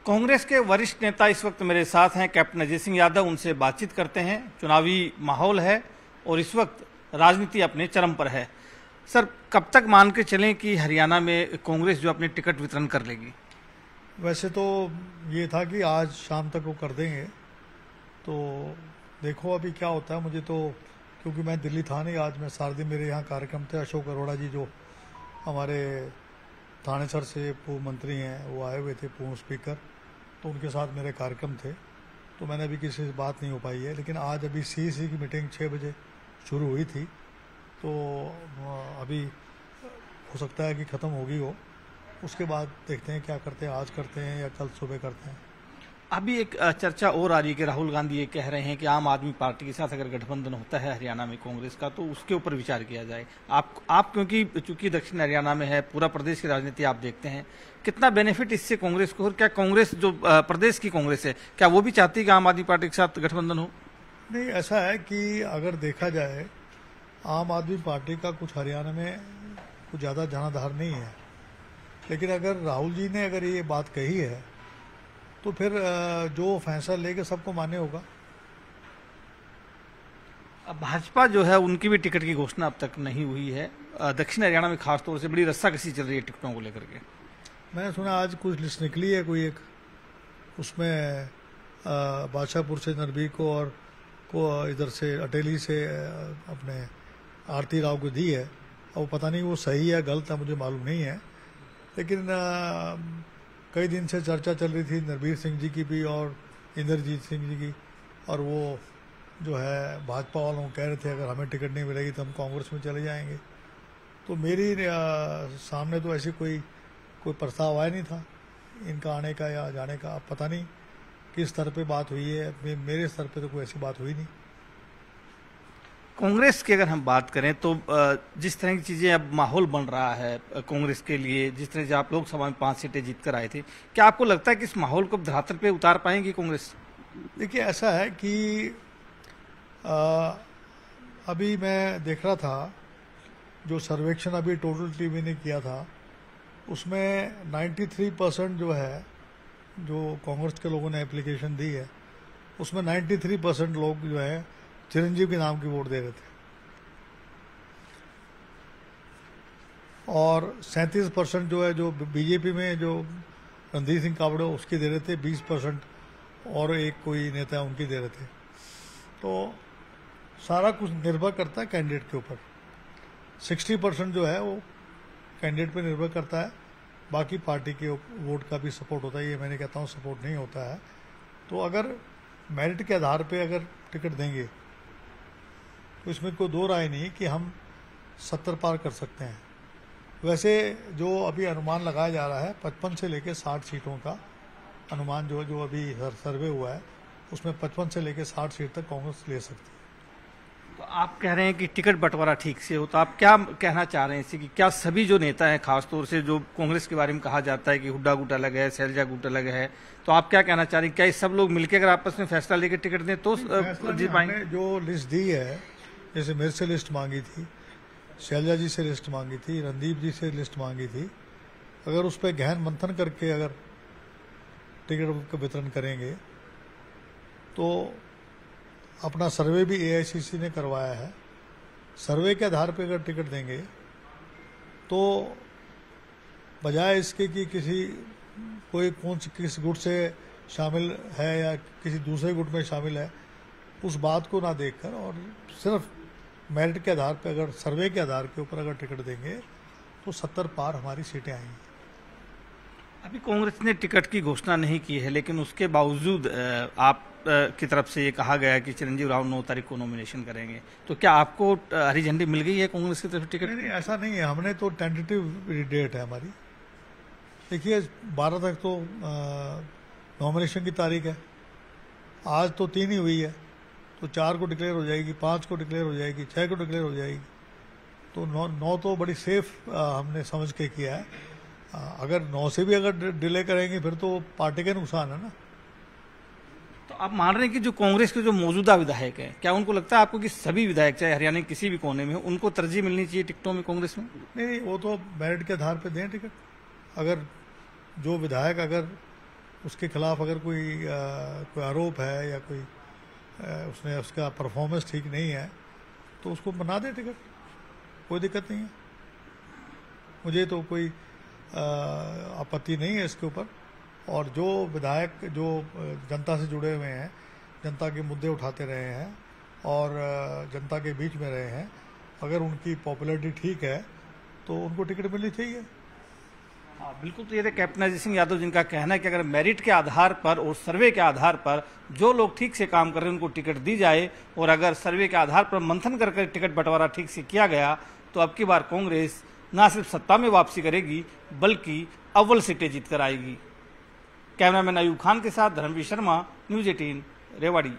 कांग्रेस के वरिष्ठ नेता इस वक्त मेरे साथ हैं, कैप्टन अजय सिंह यादव। उनसे बातचीत करते हैं। चुनावी माहौल है और इस वक्त राजनीति अपने चरम पर है। सर, कब तक मान के चलें कि हरियाणा में कांग्रेस जो अपने टिकट वितरण कर लेगी? वैसे तो ये था कि आज शाम तक वो कर देंगे, तो देखो अभी क्या होता है। मुझे तो क्योंकि मैं दिल्ली था नहीं, आज मैं सारे दिन मेरे यहाँ कार्यक्रम थे। अशोक अरोड़ा जी जो हमारे थानेसर से पूर्व मंत्री हैं, वो आए हुए थे, पूर्व स्पीकर, तो उनके साथ मेरे कार्यक्रम थे, तो मैंने अभी किसी से बात नहीं हो पाई है। लेकिन आज अभी सीईसी की मीटिंग 6 बजे शुरू हुई थी, तो अभी हो सकता है कि ख़त्म होगी वो। उसके बाद देखते हैं क्या करते हैं, आज करते हैं या कल सुबह करते हैं। अभी एक चर्चा और आ रही है कि राहुल गांधी ये कह रहे हैं कि आम आदमी पार्टी के साथ अगर गठबंधन होता है हरियाणा में कांग्रेस का, तो उसके ऊपर विचार किया जाए। आप क्योंकि चूंकि दक्षिण हरियाणा में है, पूरा प्रदेश की राजनीति आप देखते हैं, कितना बेनिफिट इससे कांग्रेस को? और क्या कांग्रेस जो प्रदेश की कांग्रेस है, क्या वो भी चाहती है कि आम आदमी पार्टी के साथ गठबंधन हो? नहीं, ऐसा है कि अगर देखा जाए आम आदमी पार्टी का कुछ हरियाणा में कुछ ज़्यादा जनाधार नहीं है, लेकिन अगर राहुल जी ने अगर ये बात कही है तो फिर जो फैसला लेके सबको मान्य होगा। अब भाजपा जो है उनकी भी टिकट की घोषणा अब तक नहीं हुई है। दक्षिण हरियाणा में खासतौर से बड़ी रस्साकसी चल रही है टिकटों को लेकर के। मैंने सुना आज कुछ लिस्ट निकली है कोई एक, उसमें बादशाहपुर से नरबी को और को इधर से अटेली से अपने आरती राव को दी है। अब वो पता नहीं वो सही है गलत है, मुझे मालूम नहीं है। लेकिन कई दिन से चर्चा चल रही थी नरबीर सिंह जी की भी और इंद्रजीत सिंह जी की, और वो जो है भाजपा वालों कह रहे थे अगर हमें टिकट नहीं मिलेगी तो हम कांग्रेस में चले जाएंगे। तो मेरी सामने तो ऐसी कोई प्रस्ताव आया नहीं था इनका आने का या जाने का। अब पता नहीं किस स्तर पे बात हुई है, मेरे स्तर पे तो कोई ऐसी बात हुई नहीं। कांग्रेस की अगर हम बात करें तो जिस तरह की चीजें अब माहौल बन रहा है कांग्रेस के लिए, जिस तरह से आप लोकसभा में 5 सीटें जीत कर आए थे, क्या आपको लगता है कि इस माहौल को धरातल पे उतार पाएंगी कांग्रेस? देखिए, ऐसा है कि अभी मैं देख रहा था जो सर्वेक्षण अभी टोटल टीवी ने किया था, उसमें 93% जो है, जो कांग्रेस के लोगों ने एप्लीकेशन दी है, उसमें 93% लोग जो है चिरंजीव के नाम की वोट दे रहे थे, और 37% जो है जो बीजेपी में जो रणधीर सिंह कावड़े उसकी दे रहे थे, 20% और एक कोई नेता उनकी दे रहे थे। तो सारा कुछ निर्भर करता है कैंडिडेट के ऊपर। 60% जो है वो कैंडिडेट पे निर्भर करता है, बाकी पार्टी के वोट का भी सपोर्ट होता है। ये मैंने कहता हूँ सपोर्ट नहीं होता है। तो अगर मेरिट के आधार पे अगर टिकट देंगे तो इसमें कोई दो राय नहीं कि हम 70 पार कर सकते हैं। वैसे जो अभी अनुमान लगाया जा रहा है 55 से लेकर 60 सीटों का अनुमान जो अभी सर्वे हुआ है, उसमें 55 से लेकर 60 सीट तक कांग्रेस ले सकती है। तो आप कह रहे हैं कि टिकट बंटवारा ठीक से हो, तो आप क्या कहना चाह रहे हैं इससे कि क्या सभी जो नेता हैं, खासतौर से जो कांग्रेस के बारे में कहा जाता है कि हुड्डा गुट अलग है, शैलजा गुट अलग है, तो आप क्या कहना चाह रहे हैं? क्या ये सब लोग मिलकर अगर आपस में फैसला लेकर टिकट दें तो जीत पाएंगे? जो लिस्ट दी है, जैसे मेरे से लिस्ट मांगी थी, शैलजा जी से लिस्ट मांगी थी, रणदीप जी से लिस्ट मांगी थी, अगर उस पर गहन मंथन करके अगर टिकट का वितरण करेंगे तो अपना सर्वे भी एआईसीसी ने करवाया है, सर्वे के आधार पर अगर टिकट देंगे तो बजाय इसके कि किस गुट से शामिल है या किसी दूसरे गुट में शामिल है, उस बात को ना देखकर और सिर्फ मेरिट के आधार पर अगर सर्वे के आधार के ऊपर अगर टिकट देंगे तो 70 पार हमारी सीटें आएंगी। अभी कांग्रेस ने टिकट की घोषणा नहीं की है, लेकिन उसके बावजूद आप की तरफ से ये कहा गया कि चिरंजीव राव 9 तारीख को नॉमिनेशन करेंगे, तो क्या आपको हरी झंडी मिल गई है कांग्रेस की तरफ टिकट? नहीं, ऐसा नहीं है। हमने तो टेंटेटिव डेट है हमारी। देखिए, 12 तक तो नॉमिनेशन की तारीख है। आज तो 3 ही हुई है, तो 4 को डिक्लेयर हो जाएगी, 5 को डिक्लेयर हो जाएगी, 6 को डिक्लेयर हो जाएगी। तो 9 तो बड़ी सेफ हमने समझ के किया है। अगर 9 से भी अगर डिले करेंगे फिर तो पार्टी का नुकसान है ना। तो आप मान रहे हैं कि जो कांग्रेस के जो मौजूदा विधायक हैं, क्या उनको लगता है आपको कि सभी विधायक चाहे हरियाणा के किसी भी कोने में हो, उनको तरजीह मिलनी चाहिए टिकटों में कांग्रेस में? नहीं, वो तो मेरिट के आधार पर दें टिकट। अगर जो विधायक अगर उसके खिलाफ अगर कोई आरोप है या कोई उसका परफॉर्मेंस ठीक नहीं है तो उसको बना दे टिकट, कोई दिक्कत नहीं है। मुझे तो कोई आपत्ति नहीं है इसके ऊपर। और जो विधायक जो जनता से जुड़े हुए हैं, जनता के मुद्दे उठाते रहे हैं और जनता के बीच में रहे हैं, अगर उनकी पॉपुलैरिटी ठीक है तो उनको टिकट मिलनी चाहिए। हाँ बिल्कुल। तो ये थे कैप्टन अजीत सिंह यादव, जिनका कहना है कि अगर मेरिट के आधार पर और सर्वे के आधार पर जो लोग ठीक से काम कर रहे हैं उनको टिकट दी जाए, और अगर सर्वे के आधार पर मंथन करके टिकट बंटवारा ठीक से किया गया तो अब की बार कांग्रेस न सिर्फ सत्ता में वापसी करेगी बल्कि अव्वल सीटें जीत कर आएगी। कैमरामैन अयूब खान के साथ धर्मवीर शर्मा, न्यूज़ 18 रेवाड़ी।